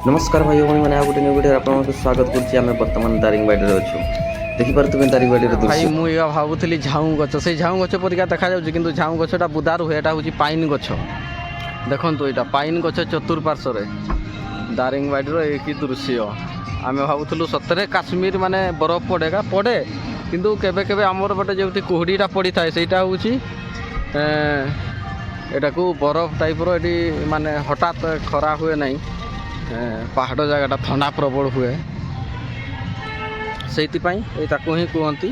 नमस्कार भाई भाई मैंने गोटे न्यू वीडियो आपको स्वागत करछि आमे वर्तमान दारिंगबाड़ी रे अछु देखि पारतु दारिंगबाड़ी रे भाई दृश्य मुझे भावुली झाऊ गछ से झाऊ गछ परिका देखा जाउछि किंतु झाऊ गछटा बुदार हुए एटा होछि पाइन गछ देखंतु एटा पाइन गछ चतुर्पार्श्व रे दारिंगबाड़ी रो एक ही दृश्य आमे भावुथुलु सतरे काश्मीर माने बरफ पड़ेगा पड़े किंतु केबे केबे हमर बटे जेउति कुहडीटा पड़ी थाए सेटा होछि एटा को बरफ टाइप रो एडी माने हठात खरा हुए नहीं पहाड़ जगह ठंडा प्रबल हुए से ही कहती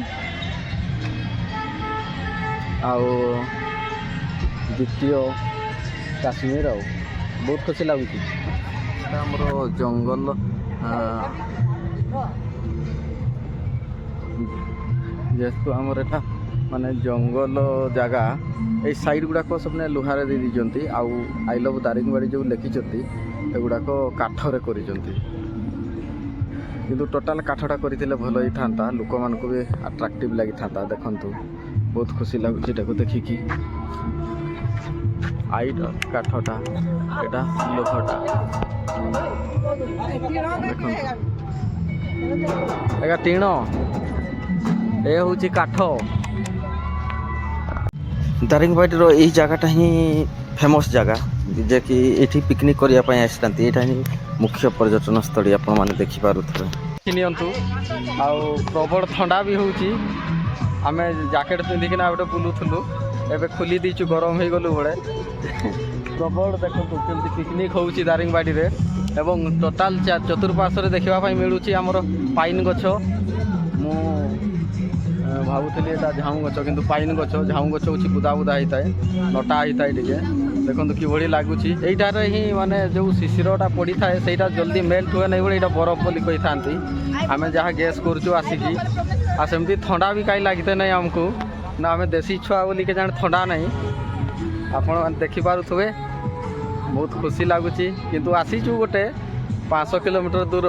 द्वितीय काश्मीर बहुत खुशी लगुच जंगल जेहेतु आमर एटा माने जंगल जगह ये साइड गुड़ाक सबने लुहारे दे दीजंती आई लव दारिंगबाड़ी जो लिखिं एगुड़ाक काठरे करिसेंती किंतु टोटाल काठटा करथिले भल ही थांता लोक मानको भी अट्रैक्टिव लागि थांता देखंतु बहुत खुशी लागुछि एटाको देखिकी आइट काठटा एटा लोहटा देखंतु एगा टीण ए होछि काठ दारिंगबाड़ी रो एही जगहटा ही फेमस जगह जे कि एठी पिकनिक करिया पय आसतांती एटा ही मुख्य पर्यटन स्थली आपण माने देखि पारुथबे किनियंतु प्रबल ठंडा भी होउछि आमे जैकेट पिंधिकिना गोटे बुलुथुलु एबे खुली दीचु गरम हो गलु बड़े प्रबल देखंतु केमति पिकनिक होउछि दारिंगबाड़ी रे एवं टोटाल चतुर्पार्श्व रे देखिबा पय मिलुछि हमर पाइन गछ मु भावुଥିଲି ଏଟା ଝାଉଁ ଗଛ କିନ୍ତୁ ପାଇନ ଗଛ ଝାଉଁ ଗଛ ହେଉଛି ବୁଦା ବୁଦା ହେଇଥାଏ ନଟା ହେଇଥାଏ ଟିକେ ଦେଖନ୍ତୁ କିଭଳି ଲାଗୁଛି ଏଇଟାରେ ହିଁ ମାନେ ଯେଉଁ ଶିଶିରଟା ପଡ଼ିଥାଏ ସେଇଟା ଜଲ୍ଦି ମେଲ୍ଟ ହୁଏ ନାହିଁ ବୋଲି ଏଇଟା ବରଫ ବୋଲି କହିଥାନ୍ତି ଆମେ ଯାହା ଗେସ୍ କରୁଛୁ ଆସିକି ଆଉ ସେମିତି ଥଣ୍ଡା ବି କାହିଁ ଲାଗିଥାଏ ନାହିଁ ଆମକୁ ନା ଆମେ ଦେଶୀ ଛୁଆ ବୋଲି କେଜାଣି ଥଣ୍ଡା ନାହିଁ ଆପଣମାନେ ଦେଖିପାରୁଥିବେ ବହୁତ ଖୁସି ଲାଗୁଛି କିନ୍ତୁ ଆସିଛୁ ଗୋଟେ 500 କିଲୋମିଟର ଦୂର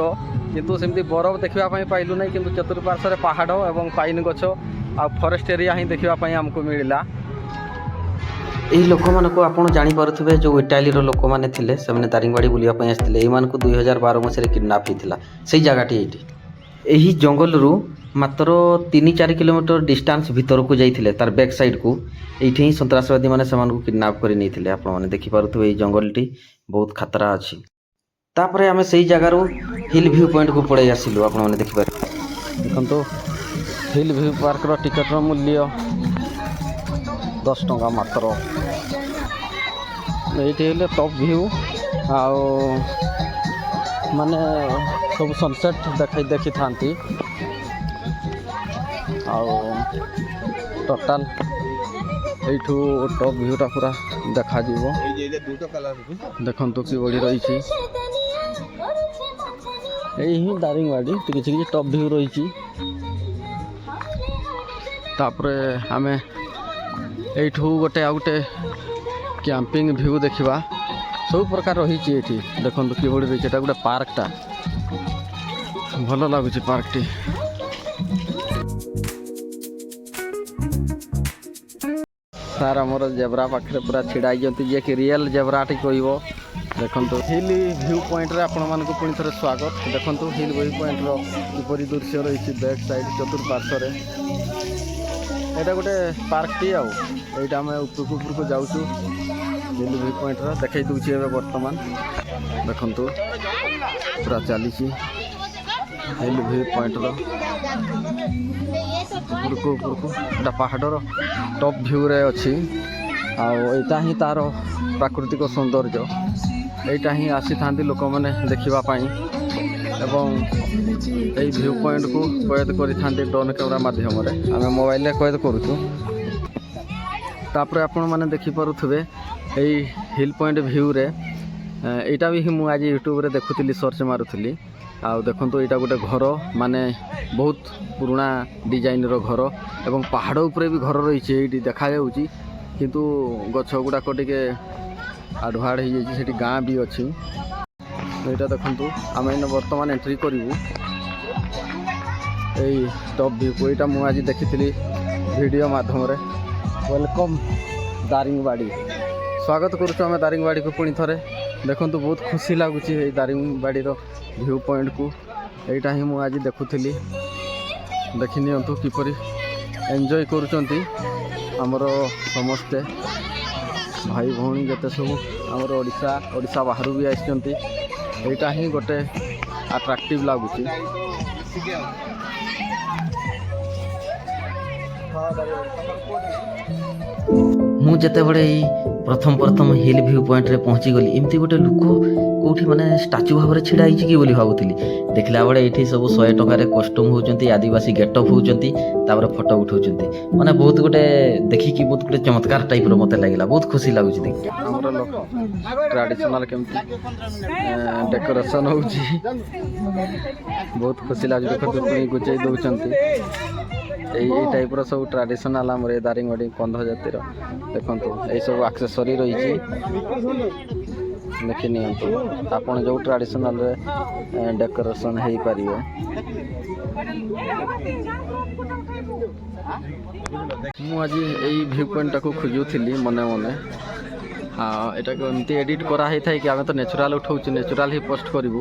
किंतु सेमती बरफ देखा पाइलु नहीं किंतु चतुर्पार्श्व पहाड़ एवं पाइन गछ आ फॉरेस्ट एरिया ही देखा आमको मिलला यही लोक मानक आप जानीपे जो इटाली लोक मैंने थे से दारिंगबाड़ी बुलाप आसते यू 2012 मसीह किडनाप होता से जगह यही जंगल रु मात्र 3-4 किलोमीटर डिस्टेंस भीतर को जाइए तार बैक साइड को ये ही सन्त्रासवादी मैंने किडनाप कर नहीं आपने देखिपे ये जंगल टी बहुत खतरा अच्छी तापर आम से जगार हिल व्यू पॉइंट को पड़े आसिलु आप देखिपारे देखो हिल व्यू पार्क टिकेट मूल्य 10 टंका मात्र ये टॉप व्यू माने सब सनसेट देखी था टोटाल यू टॉप व्यूटा पूरा देखा देखु कि बड़ी रही यही दारिंगबाड़ी किसी टॉप व्यू रही आम यू गोटे आउटे कैंपिंग व्यू देखा सब प्रकार रही देखो कि रही है गोटे पार्कटा भल लगुच पार्कटी सार आमर जेब्रा पाखे पूरा छिड़ा जे कि रियल जेब्राटी कह देखो हिल व्यू पॉइंट रे आपण मानक पुणी थे स्वागत देखो हिल व्यू पॉइंट किपरि दृश्य रही बैक साइड चतुर्पार्श्व यहाँ गोटे पार्क टी आईटा आम उपरको उपरको जाऊँ हिल व्यू पॉइंट देखई दूसरी बर्तमान देखु पूरा चली हिल व्यू पॉइंट उपरको उपरको पहाड़ टॉप व्यू रे अच्छी आईटा ही तार प्राकृतिक सौंदर्य यहीटा ही आसी था लोक मैंने देखापी एवं यही व्यू पॉइंट को कैद कर ड्रोन कैमेरा मध्यम आम मोबाइल कैद करुचु आपण मैंने देखिपे यही हिल पॉइंट व्यू रे एटा भी मुझे आज यूट्यूब रे देखुली सर्च मारुली देखो यहाँ गोटे घर माने बहुत पुराना डिजाइन रो घर एवं पहाड़ उपरे भी घर रही है देखा किंतु गछ गुड़ाक टे आढ़ुआड़ हो जाए गाँ भी अच्छी यहाँ देखु आम इन बर्तमान एंट्री करूँ यही टॉप व्यू को यहाँ मुझे देखी वीडियो माध्यम वेलकम दारिंगबाड़ी स्वागत करुँ आम दारिंगबाड़ी को पुणी थे ଦେଖନ୍ତୁ ବହୁତ ଖୁସି ଲାଗୁଛି ଏଇ ଦାରିଙ୍ଗବାଡ଼ିର ଭ୍ୟୁ ପଏଣ୍ଟକୁ। ଏଇଟା ହିଁ ମୁଁ ଆଜି ଦେଖୁଥିଲି। ଦେଖି ନିଅନ୍ତୁ କିପରି ଏନ୍ଜୟ କରୁଛନ୍ତି ଆମର ସମସ୍ତେ ଭାଇ ଭଉଣୀ ଯେତେ ସବୁ ଆମର ଓଡ଼ିଶା ବାହାରୁ ବି ଆସିଛନ୍ତି। ଏଇଟା ହିଁ ଗୋଟେ ଆଟ୍ରାକ୍ଟିଭ୍ ଲାଗୁଛି। ମୁଁ ଯେତେବେଳେ ଏଇ ପ୍ରଥମ ହିଲ୍ ଭ୍ୟୁ ପଏଣ୍ଟରେ ପହଞ୍ଚିଗଲି, ଏମିତି ଗୋଟେ ଲୋକ କେଉଁଠି ମାନେ ଷ୍ଟାଚୁ ଭାବରେ ଛିଡ଼ା ହେଇଛି କି ବୋଲି ଭାବୁଥିଲି। ଦେଖିଲା ବେଳେ ଏଇଠି ସବୁ 100 ଟଙ୍କାରେ କଷ୍ଟ୍ୟୁମ୍ ହେଉଛନ୍ତି, ଆଦିବାସୀ ଗେଟଅପ୍ ହେଉଛନ୍ତି, ତାପରେ ଫଟୋ ଉଠାଉଛନ୍ତି। ମାନେ ବହୁତ ଗୋଟେ ଦେଖିକି ବହୁତ ଗୋଟେ ଚମତ୍କାର ଟାଇପ୍ର ମୋତେ ଲାଗିଲା। ବହୁତ ଖୁସି ଲାଗୁଛି ଦେଖିକି। ଆମର ଟ୍ରାଡ଼ିସନାଲ୍ କେମିତି ଡେକୋରେସନ୍ ହେଉଛି, ବହୁତ ଖୁସି ଲାଗୁଛି। ଦେଖନ୍ତୁ ପୁଣି ଗୁଚେଇ ଦେଉଛନ୍ତି। ଏଇ ଟାଇପ୍ର ସବୁ ଟ୍ରାଡ଼ିସନାଲ୍ ଆମର ଏ ଦାରିଙ୍ଗବାଡ଼ି କନ୍ଧ ଜାତିର ଦେଖନ୍ତୁ ଏଇସବୁ ଆକ୍ସେସରୀ ରହିଛି। ଦେଖି ନିଅନ୍ତୁ ଆପଣ ଯେଉଁ ଟ୍ରାଡ଼ିସନାଲ୍ରେ ଡେକୋରେସନ୍ ହେଇପାରିବେ। ମୁଁ ଆଜି ଏଇ ଭ୍ୟୁ ପଏଣ୍ଟଟାକୁ ଖୋଜୁଥିଲି ମନେ ମନେ। ଏଟାକୁ ଏମିତି ଏଡ଼ିଟ୍ କରାହେଇଥାଏ କି ଆମେ ତ ନ୍ୟାଚୁରାଲ୍ ଉଠାଉଛୁ, ନ୍ୟାଚୁରାଲ୍ ହିଁ ପୋଷ୍ଟ କରିବୁ।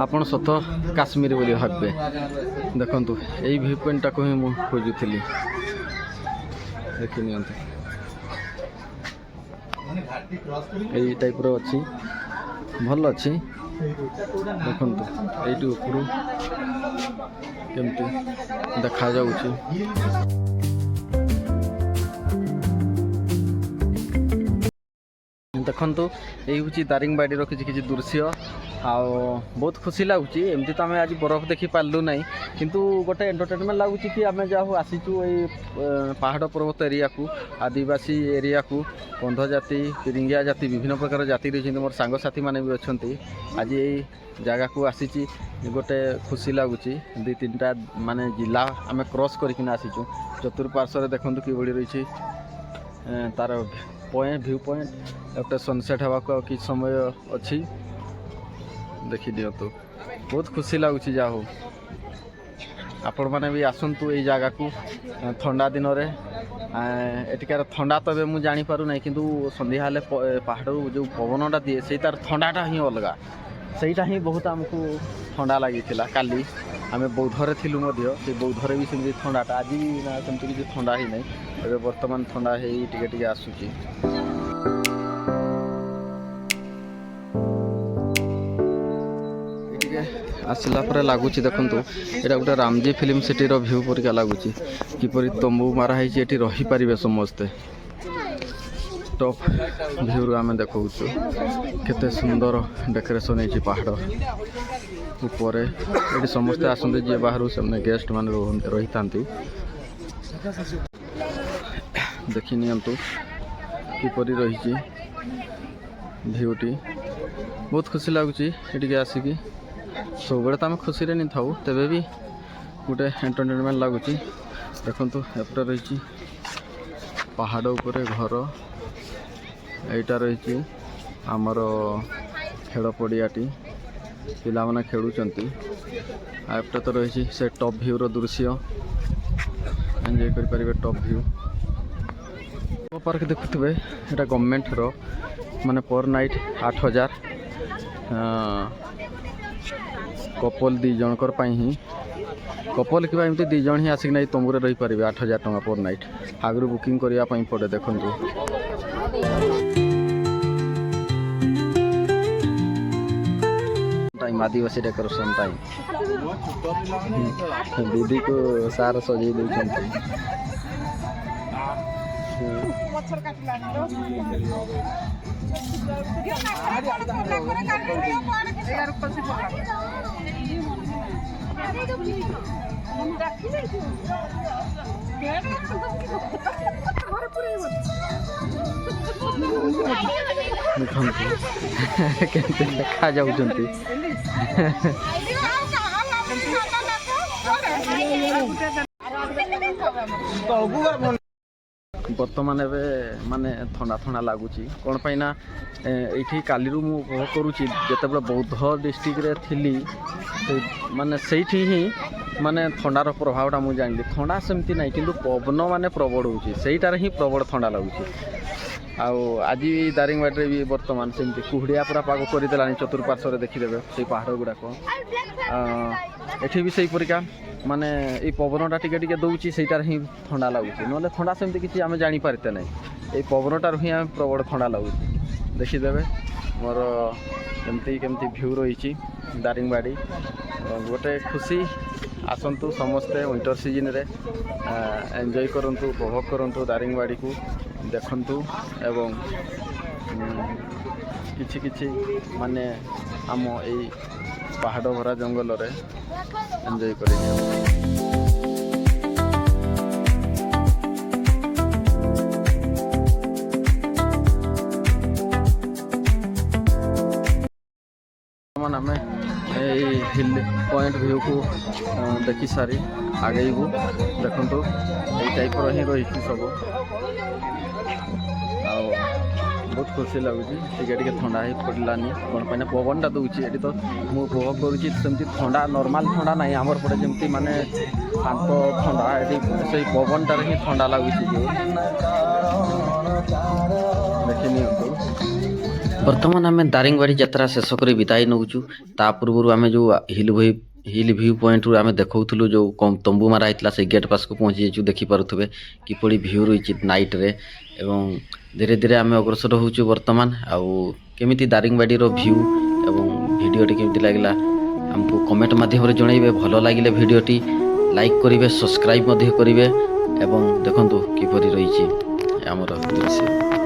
ଆପଣ ସତ କାଶ୍ମୀର ବୋଲି ଭାବିବେ। ଦେଖନ୍ତୁ ଏଇ ଭ୍ୟୁ ପଏଣ୍ଟଟାକୁ ହିଁ ମୁଁ ଖୋଜୁଥିଲି। ଦେଖି ନିଅନ୍ତୁ ଏଇ ଟାଇପ୍ର ଅଛି, ଭଲ ଅଛି। ଦେଖନ୍ତୁ ଏଇଠି ଉପରୁ କେମିତି ଦେଖାଯାଉଛି। ଦେଖନ୍ତୁ ଏଇ ହେଉଛି ଦାରିଙ୍ଗବାଡ଼ିର କିଛି ଦୃଶ୍ୟ। ଆଉ ବହୁତ ଖୁସି ଲାଗୁଛି। ଏମିତି ତ ଆମେ ଆଜି ବରଫ ଦେଖି ପାରିଲୁ ନାହିଁ, କିନ୍ତୁ ଗୋଟେ ଏଣ୍ଟରଟେନମେଣ୍ଟ ଲାଗୁଛି କି ଆମେ ଯାହା ହଉ ଆସିଛୁ ଏଇ ପାହାଡ଼ ପର୍ବତ ଏରିଆକୁ, ଆଦିବାସୀ ଏରିଆକୁ। କନ୍ଧ ଜାତି, ପିରିଙ୍ଗିଆ ଜାତି, ବିଭିନ୍ନ ପ୍ରକାର ଜାତି ରହିଛନ୍ତି। ମୋର ସାଙ୍ଗସାଥିମାନେ ବି ଅଛନ୍ତି। ଆଜି ଏଇ ଜାଗାକୁ ଆସିଛି, ଗୋଟେ ଖୁସି ଲାଗୁଛି। 2-3ଟା ମାନେ ଜିଲ୍ଲା ଆମେ କ୍ରସ୍ କରିକିନା ଆସିଛୁ। ଚତୁଃପାର୍ଶ୍ୱରେ ଦେଖନ୍ତୁ କିଭଳି ରହିଛି ତାର ଭ୍ୟୁ ପଏଣ୍ଟ। ଗୋଟେ ସନସେଟ୍ ହେବାକୁ ଆଉ କିଛି ସମୟ ଅଛି। ଦେଖି ଦିଅନ୍ତୁ ବହୁତ ଖୁସି ଲାଗୁଛି। ଯାହା ହଉ ଆପଣମାନେ ବି ଆସନ୍ତୁ ଏଇ ଜାଗାକୁ ଥଣ୍ଡା ଦିନରେ। ଏଠିକାର ଥଣ୍ଡା ତ ଏବେ ମୁଁ ଜାଣିପାରୁନାହିଁ, କିନ୍ତୁ ସନ୍ଧ୍ୟା ହେଲେ ପାହାଡ଼ରୁ ଯେଉଁ ପବନଟା ଦିଏ ସେଇ ତାର ଥଣ୍ଡାଟା ହିଁ ଅଲଗା। ସେଇଟା ହିଁ ବହୁତ ଆମକୁ ଥଣ୍ଡା ଲାଗିଥିଲା। କାଲି ଆମେ ବୌଦ୍ଧରେ ଥିଲୁ ମଧ୍ୟ, ସେ ବୌଦ୍ଧରେ ବି ସେମିତି ଥଣ୍ଡାଟା, ଆଜି ନା ସେମିତି କିଛି ଥଣ୍ଡା ହେଇନାହିଁ। ଏବେ ବର୍ତ୍ତମାନ ଥଣ୍ଡା ହେଇ ଟିକେ ଆସୁଛି। ଆସିଲା ପରେ ଲାଗୁଛି ଦେଖନ୍ତୁ ଏଇଟା ଗୋଟେ ରାମଜୀ ଫିଲ୍ମ ସିଟିର ଭ୍ୟୁ ପରିକା ଲାଗୁଛି। କିପରି ତମ୍ବୁ ମାରା ହେଇଛି, ଏଠି ରହିପାରିବେ ସମସ୍ତେ। ଟପ୍ ଭ୍ୟୁରୁ ଆମେ ଦେଖାଉଛୁ କେତେ ସୁନ୍ଦର ଡେକୋରେସନ୍ ହେଇଛି ପାହାଡ଼ ଉପରେ। ଏଠି ସମସ୍ତେ ଆସନ୍ତି, ଯିଏ ବାହାରୁ ସେମାନେ ଗେଷ୍ଟ ମାନେ ରହିଥାନ୍ତି। ଦେଖି ନିଅନ୍ତୁ କିପରି ରହିଛି ଭ୍ୟୁଟି। ବହୁତ ଖୁସି ଲାଗୁଛି ଏଠିକି ଆସିକି। ସବୁବେଳେ ତ ଆମେ ଖୁସିରେ ନି ଥାଉ, ତେବେ ବି ଗୋଟେ ଏଣ୍ଟରଟେନମେଣ୍ଟ ଲାଗୁଛି। ଦେଖନ୍ତୁ ଏପଟେ ରହିଛି ପାହାଡ଼ ଉପରେ ଘର। ଏଇଟା ରହିଛି ଆମର ଖେଳ ପଡ଼ିଆଟି, ପିଲାମାନେ ଖେଳୁଛନ୍ତି। ଆଉ ଏପଟେ ତ ରହିଛି ସେ ଟପ୍ ଭ୍ୟୁର ଦୃଶ୍ୟ, ଏନ୍ଜୟ କରିପାରିବେ ଟପ୍ ଭ୍ୟୁ। ପାର୍କ ଦେଖୁଥିବେ, ଏଇଟା ଗଭର୍ଣ୍ଣମେଣ୍ଟର, ମାନେ ପର୍ ନାଇଟ୍ 8000। କପଲ୍ 2 ଜଣଙ୍କର ପାଇଁ ହିଁ, କପଲ୍ କିମ୍ବା ଏମିତି 2 ଜଣ ହିଁ ଆସିକିନା ଏଇ ତମ୍ବୁରେ ରହିପାରିବେ। 8000 ଟଙ୍କା ପର୍ ନାଇଟ୍। ଆଗରୁ ବୁକିଂ କରିବା ପାଇଁ ପଡ଼େ। ଦେଖନ୍ତୁ ଟାଇମ୍ ଆଦିବାସୀ ଡେକୋରେସନ୍ ଟାଇମ୍। ଦିଦିକୁ ସାର୍ ସଜେଇ ଦେଉଛନ୍ତି। ଦେଖନ୍ତୁ କେମିତି ଦେଖାଯାଉଛନ୍ତି। ବର୍ତ୍ତମାନ ଏବେ ମାନେ ଥଣ୍ଡା ଲାଗୁଛି। କ'ଣ ପାଇଁ ନା ଏଇଠି କାଲିରୁ ମୁଁ ଉପଭୋଗ କରୁଛି। ଯେତେବେଳେ ବୌଦ୍ଧ ଡିଷ୍ଟ୍ରିକ୍ଟରେ ଥିଲି, ମାନେ ସେଇଠି ହିଁ ମାନେ ଥଣ୍ଡାର ପ୍ରଭାବଟା ମୁଁ ଜାଣିଲି। ଥଣ୍ଡା ସେମିତି ନାହିଁ, କିନ୍ତୁ ପବନ ମାନେ ପ୍ରବଳ ହେଉଛି, ସେଇଟାରେ ହିଁ ପ୍ରବଳ ଥଣ୍ଡା ଲାଗୁଛି। ଆଉ ଆଜି ଦାରିଙ୍ଗବାଡ଼ିରେ ବି ବର୍ତ୍ତମାନ ସେମିତି କୁହୁଡ଼ିଆ ପୁରା ପାଗ କରିଦେଲାଣି। ଚତୁଃପାର୍ଶ୍ୱରେ ଦେଖିଦେବେ ସେଇ ପାହାଡ଼ ଗୁଡ଼ାକ। ଏଠି ବି ସେଇପରିକା ମାନେ ଏଇ ପବନଟା ଟିକେ ଟିକେ ଦେଉଛି, ସେଇଟାରେ ହିଁ ଥଣ୍ଡା ଲାଗୁଛି। ନହେଲେ ଥଣ୍ଡା ସେମିତି କିଛି ଆମେ ଜାଣିପାରିତେ ନାହିଁ। ଏଇ ପବନଟାରୁ ହିଁ ଆମେ ପ୍ରବଳ ଥଣ୍ଡା ଲାଗୁଛି। ଦେଖିଦେବେ ମୋର କେମିତି ଭ୍ୟୁ ରହିଛି ଦାରିଙ୍ଗବାଡ଼ି। ଗୋଟେ ଖୁସି, ଆସନ୍ତୁ ସମସ୍ତେ ୱିଣ୍ଟର ସିଜନ୍ରେ ଏନ୍ଜୟ କରନ୍ତୁ, ଉପଭୋଗ କରନ୍ତୁ ଦାରିଙ୍ଗବାଡ଼ିକୁ, ଦେଖନ୍ତୁ ଏବଂ କିଛି ମାନେ ଆମ ଏଇ ପାହାଡ଼ ଭରା ଜଙ୍ଗଲରେ ଏନ୍ଜୟ କରିନିଅନ୍ତୁ। ଆମେ ଏଇ ହିଲ୍ ପଏଣ୍ଟ ଭ୍ୟୁକୁ ଦେଖି ସାରି ଆଗେଇବୁ। ଦେଖନ୍ତୁ ଏଇ ଟାଇପ୍ର ହିଁ ରହିଛି ସବୁ। ଆଉ ବହୁତ ଖୁସି ଲାଗୁଛି। ଟିକେ ଥଣ୍ଡା ହେଇ ପଡ଼ିଲାନି, କ'ଣ ପାଇଁ ନା ପବନଟା ଦେଉଛି। ଏଠି ତ ମୁଁ ଉପଭୋଗ କରୁଛି ସେମିତି ଥଣ୍ଡା, ନର୍ମାଲ୍ ଥଣ୍ଡା ନାହିଁ ଆମର ପଟେ ଯେମିତି ମାନେ ଶାନ୍ତ ଥଣ୍ଡା। ଏଠି ସେଇ ପବନଟାରେ ହିଁ ଥଣ୍ଡା ଲାଗୁଛି। ଯେଉଁ ଦେଖି ନିଅନ୍ତୁ। ବର୍ତ୍ତମାନ ଆମେ ଦାରିଙ୍ଗବାଡ଼ି ଯାତ୍ରା ଶେଷ କରି ବିଦାୟ ନେଉଛୁ। ତା ପୂର୍ବରୁ ଆମେ ଯେଉଁ ହିଲ୍ ଭ୍ୟୁ ପଏଣ୍ଟରୁ ଆମେ ଦେଖାଉଥିଲୁ, ଯେଉଁ ତମ୍ବୁ ମାରା ହେଇଥିଲା, ସେଇ ଗେଟ୍ ପାସକୁ ପହଞ୍ଚି ଯାଇଛୁ। ଦେଖିପାରୁଥିବେ କିପରି ଭ୍ୟୁ ରହିଛି ନାଇଟ୍ରେ। ଏବଂ ଧୀରେ ଧୀରେ ଆମେ ଅଗ୍ରସର ହେଉଛୁ ବର୍ତ୍ତମାନ। ଆଉ କେମିତି ଦାରିଙ୍ଗବାଡ଼ିର ଭ୍ୟୁ ଏବଂ ଭିଡ଼ିଓଟି କେମିତି ଲାଗିଲା ଆମକୁ କମେଣ୍ଟ ମାଧ୍ୟମରେ ଜଣାଇବେ। ଭଲ ଲାଗିଲେ ଭିଡ଼ିଓଟି ଲାଇକ୍ କରିବେ, ସବସ୍କ୍ରାଇବ୍ ମଧ୍ୟ କରିବେ। ଏବଂ ଦେଖନ୍ତୁ କିପରି ରହିଛି ଆମର ଦୃଶ୍ୟ।